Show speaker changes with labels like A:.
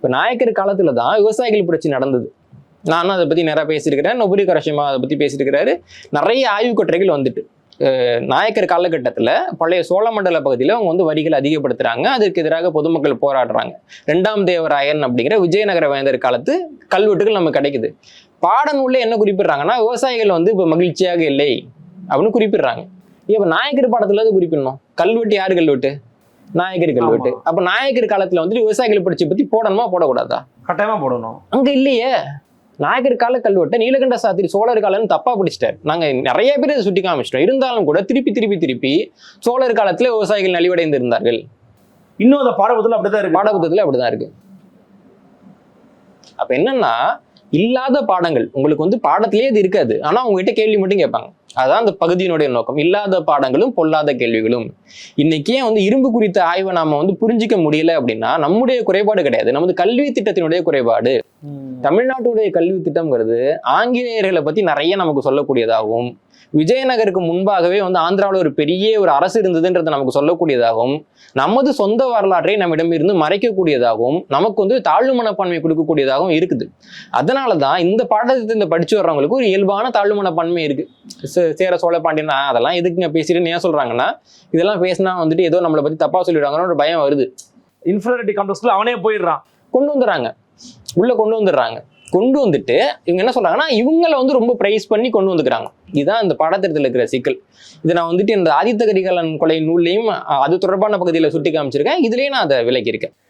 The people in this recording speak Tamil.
A: இப்போ நாயக்கர் காலத்துல தான் விவசாயிகள் புரட்சி நடந்தது. நானும் அதை பத்தி நிறைய பேசியிருக்கிறேன். நொபுரி கரஷிமா அதை பத்தி பேசிட்டு இருக்கிறாரு. நிறைய ஆய்வு கட்டுரைகள் வந்துட்டு நாயக்கர் காலகட்டத்தில் பழைய சோழமண்டல பகுதியில் அவங்க வந்து வரிகள் அதிகப்படுத்துறாங்க. அதற்கு எதிராக பொதுமக்கள் போராடுறாங்க. 2ஆம் தேவராயன் அப்படிங்கிற விஜயநகர வேந்தர் காலத்து கல்வெட்டுகள் நமக்கு கிடைக்குது. பாடநூல்ல என்ன குறிப்பிடுறாங்கன்னா, விவசாயிகள் வந்து இப்போ மகிழ்ச்சியாக இல்லை அப்படின்னு குறிப்பிடுறாங்க. இப்போ நாயக்கர் பாடத்துல அது குறிப்பிடணும். கல்வெட்டு யாரு கல்வெட்டு? நாயக்கர் கல்வெட்டு. அப்ப நாயக்கர் காலத்துல வந்து விவசாயிகள் புரட்சி பத்தி போடணுமா போடக்கூடாதா?
B: கட்டாயமா போடணும்.
A: அங்க இல்லையே. நாயக்கர் கால கல்வெட்டை நீலகண்ட சாத்திரி சோழர் காலம்னு தப்பா பிடிச்சிட்டாரு. நாங்க நிறைய பேர் இதை சுட்டி காமிச்சிட்டோம். இருந்தாலும் கூட திருப்பி சோழர் காலத்துல விவசாயிகள் நலிவடைந்து இருந்தார்கள்.
B: இன்னும் அந்த பாடபுத்தத்துல அப்படிதான் இருக்கு.
A: பாடபுத்தத்துல அப்படிதான் இருக்கு. அப்ப என்னன்னா, இல்லாத பாடங்கள் உங்களுக்கு வந்து பாடத்திலேயே இது இருக்காது. ஆனா உங்ககிட்ட கேள்வி மட்டும் கேட்பாங்க. அதான் அந்த பகுதியினுடைய நோக்கம். இல்லாத பாடங்களும் பொல்லாத கேள்விகளும். இன்னைக்கு ஏன் வந்து இரும்பு குறித்த ஆய்வை நாம வந்து புரிஞ்சிக்க முடியல அப்படின்னா, நம்முடைய குறைபாடு கிடையாது, நமது கல்வி திட்டத்தினுடைய குறைபாடு. தமிழ்நாட்டுடைய கல்வி திட்டம்ங்கிறது ஆங்கிலேயர்களை பத்தி நிறைய நமக்கு சொல்லக்கூடியதாகவும், விஜயநகருக்கு முன்பாகவே வந்து ஆந்திராவில் ஒரு பெரிய ஒரு அரசு இருந்ததுன்றதை நமக்கு சொல்லக்கூடியதாகவும், நமது சொந்த வரலாற்றை நம்மிடமிருந்து மறைக்கக்கூடியதாகவும், நமக்கு வந்து தாழ்வு மனப்பான்மை கொடுக்கக்கூடியதாகவும் இருக்குது. அதனாலதான் இந்த பாடத்திட்டத்தை படிச்சு வர்றவங்களுக்கு ஒரு இயல்பான தாழ்வு மனப்பான்மை இருக்கு. சேர சோழ பாண்டியன் அதெல்லாம் எதுக்குங்க பேசிட்டு ஏன் சொல்றாங்கன்னா, இதெல்லாம் பேசினா வந்துட்டு ஏதோ நம்மளை பத்தி தப்பா சொல்லிடுவாங்கன்னு ஒரு பயம் வருது.
B: இன்ஃபீரியாரிட்டி காம்ப்ளெக்ஸ்ல அவனே போயிடுறான்.
A: கொண்டு வந்துடுறாங்க, உள்ள கொண்டு வந்துடுறாங்க. கொண்டு வந்துட்டு இவங்க என்ன சொல்றாங்கன்னா, இவங்களை வந்து ரொம்ப பிரைஸ் பண்ணி கொண்டு வந்துக்கிறாங்க. இதுதான் இந்த பாடத்திட்டத்தில் இருக்கிற சிக்கல். இதை நான் வந்துட்டு இந்த ஆதித்த கரிகாலன் கொலை நூல்லையும் அது தொடர்பான பகுதியில் சுட்டி காமிச்சிருக்கேன். இதுலயே நான் அதை விளக்கியிருக்கேன்.